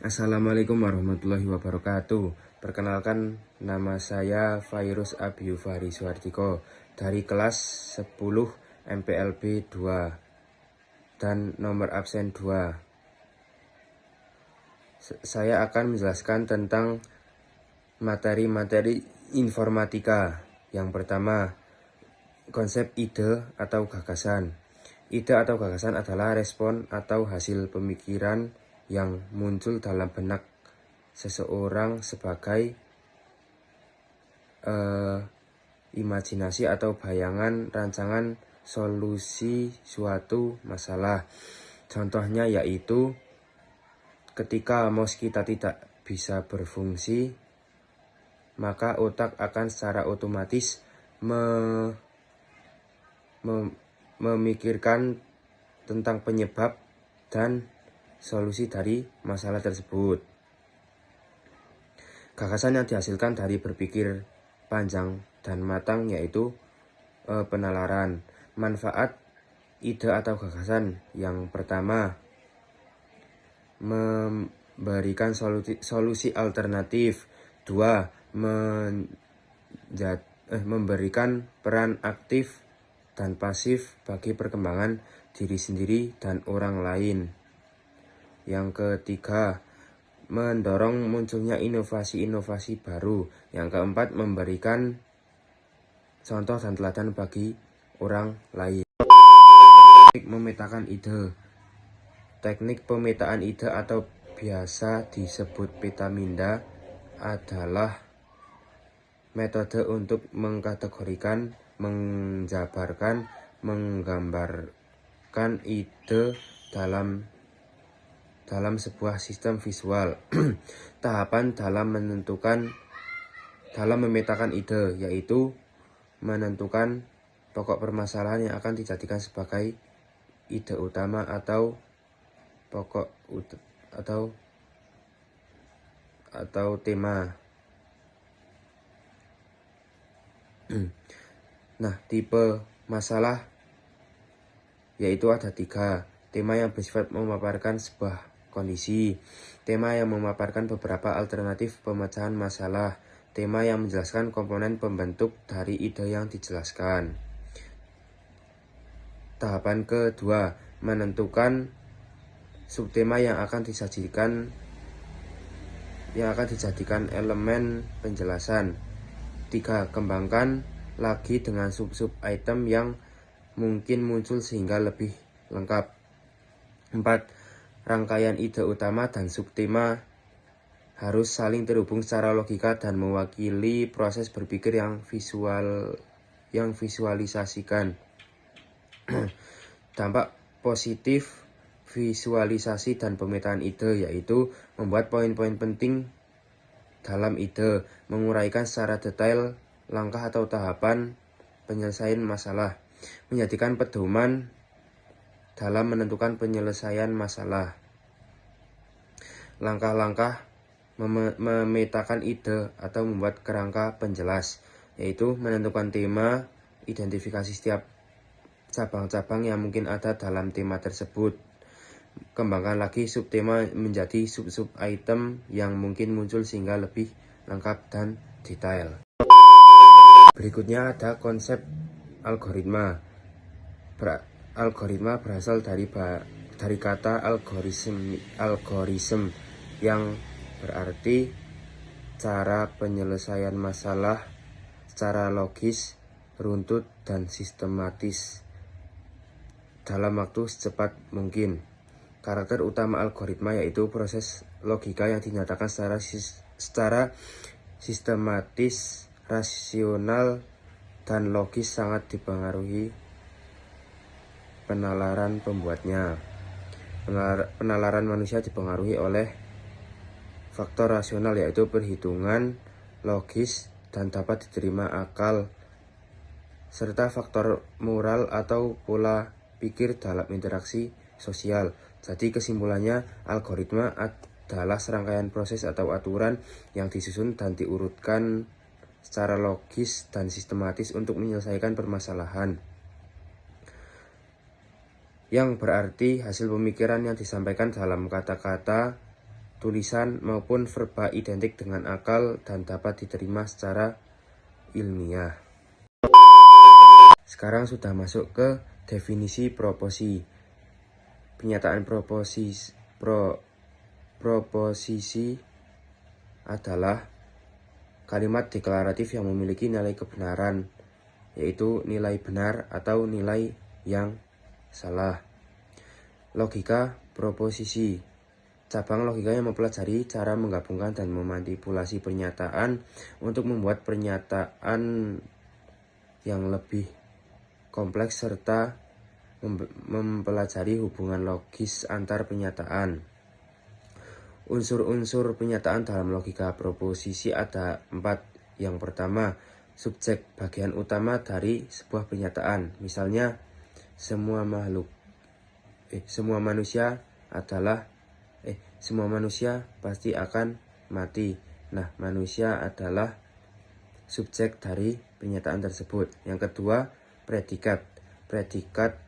Assalamualaikum warahmatullahi wabarakatuh. Perkenalkan, nama saya Fairuz Abiyu Fahri Suardiko dari kelas 10 MPLB 2 dan nomor absen 2. Saya akan menjelaskan tentang materi-materi informatika. Yang pertama, konsep ide atau gagasan. Ide atau gagasan adalah respon atau hasil pemikiran yang muncul dalam benak seseorang sebagai imajinasi atau bayangan rancangan solusi suatu masalah. Contohnya yaitu ketika mouse kita tidak bisa berfungsi, maka otak akan secara otomatis memikirkan tentang penyebab dan solusi dari masalah tersebut. Gagasan yang dihasilkan dari berpikir panjang dan matang yaitu penalaran. Manfaat ide atau gagasan yang pertama, memberikan solusi alternatif. 2. Memberikan peran aktif dan pasif bagi perkembangan diri sendiri dan orang lain. Yang ketiga, mendorong munculnya inovasi-inovasi baru. Yang keempat, memberikan contoh dan teladan bagi orang lain. Teknik memetakan ide. Teknik pemetaan ide atau biasa disebut petaminda adalah metode untuk mengkategorikan, menjabarkan, menggambarkan ide dalam sebuah sistem visual. Tahapan dalam memetakan ide yaitu menentukan pokok permasalahan yang akan dijadikan sebagai ide utama atau pokok atau tema. Nah, tipe masalah yaitu ada 3. Tema yang bersifat memaparkan sebuah kondisi, tema yang memaparkan beberapa alternatif pemecahan masalah, tema yang menjelaskan komponen pembentuk dari ide yang dijelaskan. Tahapan kedua, menentukan subtema yang akan dijadikan elemen penjelasan. 3. Kembangkan lagi dengan sub-sub item yang mungkin muncul sehingga lebih lengkap. 4. Rangkaian ide utama dan subtema harus saling terhubung secara logika dan mewakili proses berpikir yang visualisasikan. Dampak positif visualisasi dan pemetaan ide yaitu membuat poin-poin penting dalam ide, menguraikan secara detail langkah atau tahapan penyelesaian masalah, menjadikan pedoman dalam menentukan penyelesaian masalah. Langkah-langkah memetakan ide atau membuat kerangka penjelas, yaitu menentukan tema, identifikasi setiap cabang-cabang yang mungkin ada dalam tema tersebut. Kembangkan lagi subtema menjadi sub-sub item yang mungkin muncul sehingga lebih lengkap dan detail. Berikutnya ada konsep algoritma. Algoritma berasal dari kata algoritm yang berarti cara penyelesaian masalah secara logis, runtut, dan sistematis dalam waktu secepat mungkin. Karakter utama algoritma yaitu proses logika yang dinyatakan secara sistematis, rasional, dan logis, sangat dipengaruhi penalaran pembuatnya. Penalaran manusia dipengaruhi oleh faktor rasional yaitu perhitungan logis dan dapat diterima akal, serta faktor moral atau pola pikir dalam interaksi sosial. Jadi kesimpulannya, algoritma adalah serangkaian proses atau aturan yang disusun dan diurutkan secara logis dan sistematis untuk menyelesaikan permasalahan. Yang berarti hasil pemikiran yang disampaikan dalam kata-kata, tulisan maupun verba identik dengan akal dan dapat diterima secara ilmiah. Sekarang sudah masuk ke definisi proposisi. Pernyataan proposisi adalah kalimat deklaratif yang memiliki nilai kebenaran, yaitu nilai benar atau nilai yang salah. Logika proposisi. Cabang logika yang mempelajari cara menggabungkan dan memanipulasi pernyataan untuk membuat pernyataan yang lebih kompleks serta mempelajari hubungan logis antar pernyataan. Unsur-unsur pernyataan dalam logika proposisi ada 4. Yang pertama, subjek, bagian utama dari sebuah pernyataan. Misalnya, semua manusia pasti akan mati. Nah, manusia adalah subjek dari pernyataan tersebut. Yang kedua, predikat. Predikat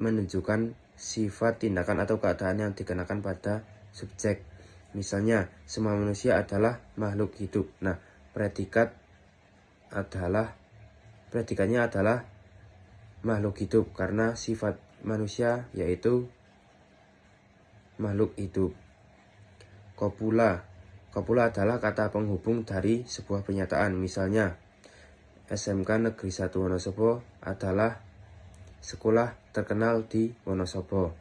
menunjukkan sifat, tindakan, atau keadaan yang dikenakan pada subjek. Misalnya, semua manusia adalah makhluk hidup. Nah, predikatnya adalah makhluk hidup karena sifat manusia yaitu makhluk hidup. Kopula. Kopula adalah kata penghubung dari sebuah pernyataan. Misalnya, SMK Negeri 1 Wonosobo adalah sekolah terkenal di Wonosobo.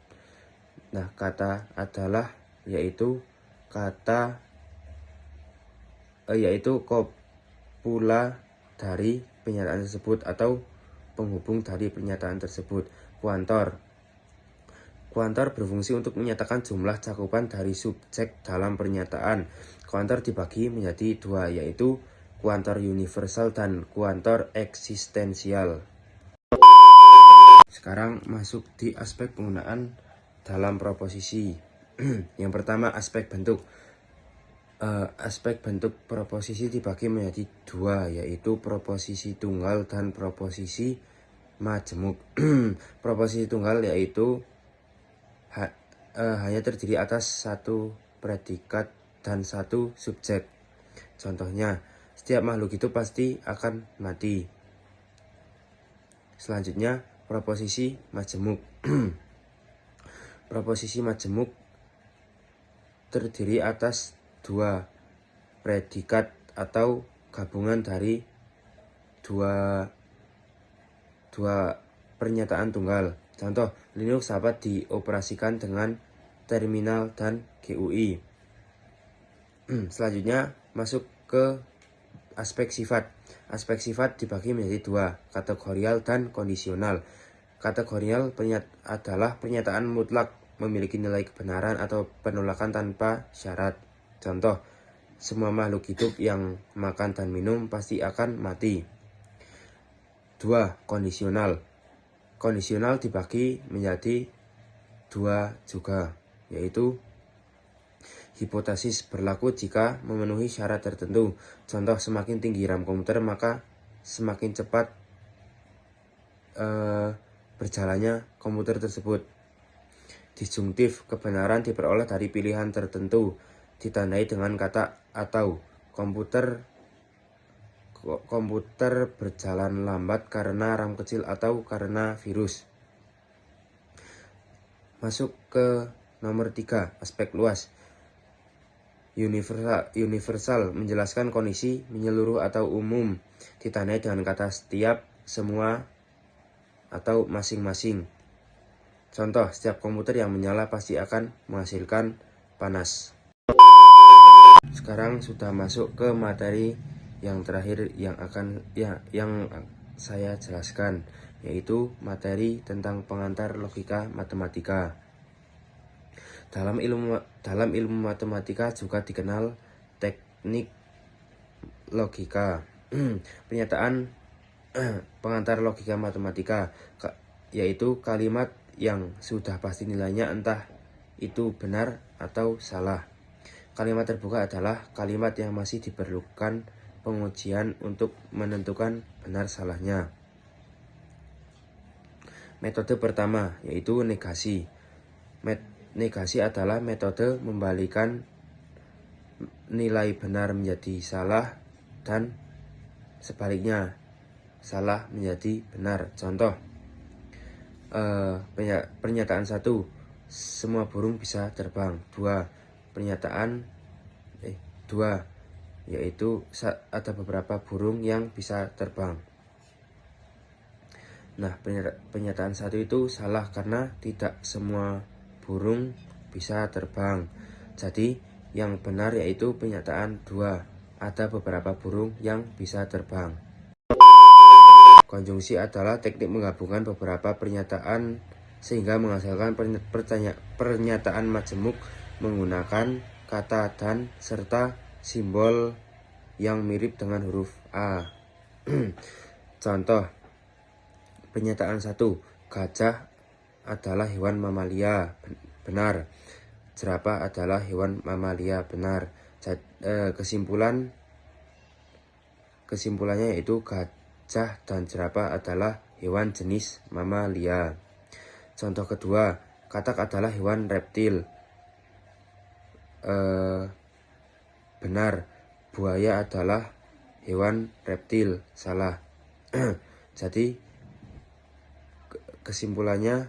Nah, kata adalah yaitu kopula dari pernyataan tersebut atau penghubung dari pernyataan tersebut. Kuantor. Kuantor berfungsi untuk menyatakan jumlah cakupan dari subjek dalam pernyataan. Kuantor dibagi menjadi 2, yaitu kuantor universal dan kuantor eksistensial. Sekarang masuk di aspek penggunaan dalam proposisi. Yang pertama, aspek bentuk. Aspek bentuk proposisi dibagi menjadi 2, yaitu proposisi tunggal dan proposisi majemuk. Proposisi tunggal yaitu hanya terdiri atas 1 predikat dan 1 subjek. Contohnya, setiap makhluk hidup pasti akan mati. Selanjutnya, proposisi majemuk. Proposisi majemuk terdiri atas 2 predikat atau gabungan dari dua pernyataan tunggal. Contoh, Linux dapat dioperasikan dengan terminal dan GUI. Selanjutnya masuk ke aspek sifat. Aspek sifat dibagi menjadi 2, kategorial dan kondisional. Kategorial adalah pernyataan mutlak memiliki nilai kebenaran atau penolakan tanpa syarat. Contoh, semua makhluk hidup yang makan dan minum pasti akan mati. 2. Kondisional. Kondisional dibagi menjadi 2 juga, yaitu hipotesis berlaku jika memenuhi syarat tertentu. Contoh, semakin tinggi RAM komputer maka semakin cepat berjalannya komputer tersebut. Disjungtif, kebenaran diperoleh dari pilihan tertentu, ditandai dengan kata atau. Komputer berjalan lambat karena RAM kecil atau karena virus. Masuk ke nomor 3, aspek luas. Universal menjelaskan kondisi menyeluruh atau umum, ditandai dengan kata setiap, semua, atau masing-masing. Contoh, setiap komputer yang menyala pasti akan menghasilkan panas. Sekarang sudah masuk ke materi yang terakhir yang saya jelaskan, yaitu materi tentang pengantar logika matematika. Dalam ilmu matematika juga dikenal teknik logika. Pernyataan pengantar logika matematika yaitu kalimat yang sudah pasti nilainya entah itu benar atau salah. Kalimat terbuka adalah kalimat yang masih diperlukan pengujian untuk menentukan benar salahnya. Metode pertama yaitu negasi. negasi adalah metode membalikan nilai benar menjadi salah dan sebaliknya, salah menjadi benar. Contoh, pernyataan 1, semua burung bisa terbang. 2, yaitu ada beberapa burung yang bisa terbang. Nah, pernyataan 1 itu salah karena tidak semua burung bisa terbang. Jadi, yang benar yaitu pernyataan 2, ada beberapa burung yang bisa terbang. Konjungsi adalah teknik menggabungkan beberapa pernyataan sehingga menghasilkan pernyataan majemuk menggunakan kata dan serta simbol yang mirip dengan huruf A. Contoh, pernyataan 1, gajah adalah hewan mamalia. Benar. Jerapah adalah hewan mamalia. Benar. Kesimpulannya yaitu gajah dan jerapah adalah hewan jenis mamalia. Contoh kedua, katak adalah hewan reptil. Benar. Buaya adalah hewan reptil. Salah. Jadi kesimpulannya,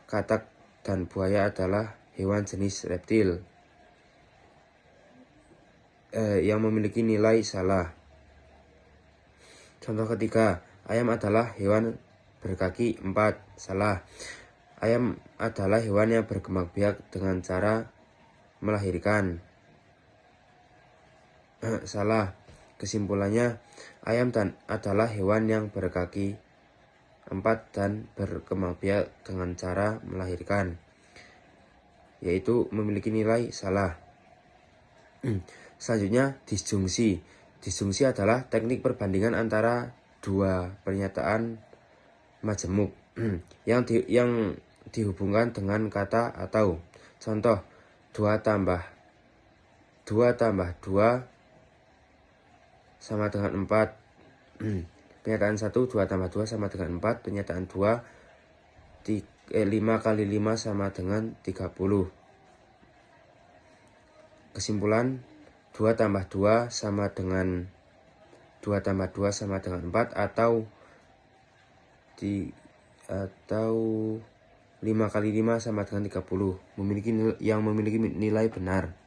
katak dan buaya adalah hewan jenis reptil yang memiliki nilai salah. Contoh ketiga, ayam adalah hewan berkaki 4. Salah. Ayam adalah hewan yang berkembang biak dengan cara melahirkan. Salah. Kesimpulannya, ayam adalah hewan yang berkaki 4 dan berkembang biak dengan cara melahirkan, yaitu memiliki nilai salah. Selanjutnya, disjungsi. Disjungsi adalah teknik perbandingan antara dua pernyataan majemuk yang dihubungkan dengan kata atau. Contoh, 2 tambah 2 sama dengan 4. Pernyataan 1, 2 tambah 2 sama dengan 4. Pernyataan 2, 5 kali 5 sama dengan 30. Kesimpulan, 2 tambah 2 sama dengan 2 tambah 2 sama dengan 4 atau 5 kali 5 sama dengan 30 yang memiliki nilai benar.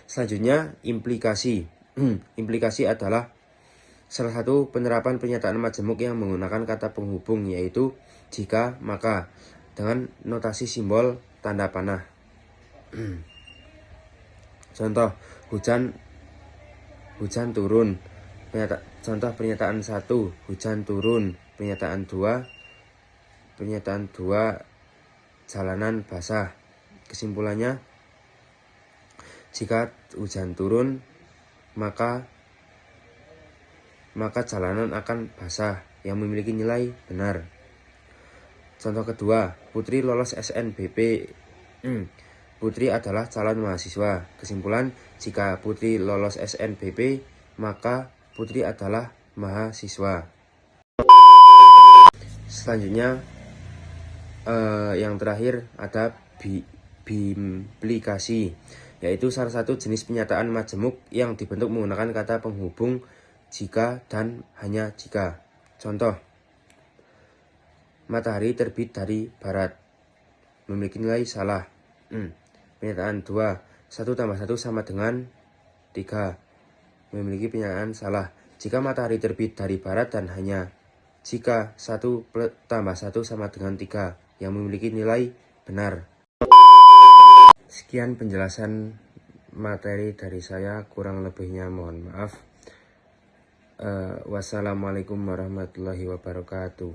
Selanjutnya, implikasi. Implikasi adalah salah satu penerapan pernyataan majemuk yang menggunakan kata penghubung, yaitu jika, maka, dengan notasi simbol tanda panah. Contoh, hujan turun. Contoh pernyataan 1, hujan turun. Pernyataan 2, jalanan basah. Kesimpulannya, jika hujan turun, maka jalanan akan basah, yang memiliki nilai benar. Contoh kedua, Putri lolos SNBP. Putri adalah calon mahasiswa. Kesimpulan, jika Putri lolos SNBP, maka Putri adalah mahasiswa. Selanjutnya, yang terakhir ada bimplikasi, yaitu salah satu jenis pernyataan majemuk yang dibentuk menggunakan kata penghubung jika dan hanya jika. Contoh, matahari terbit dari barat. Memiliki nilai salah. Pernyataan 2, 1 tambah 1 sama dengan 3. Memiliki pernyataan salah. Jika matahari terbit dari barat dan hanya jika 1 tambah 1 sama dengan 3, yang memiliki nilai benar. Sekian penjelasan materi dari saya, kurang lebihnya mohon maaf. Wassalamualaikum warahmatullahi wabarakatuh.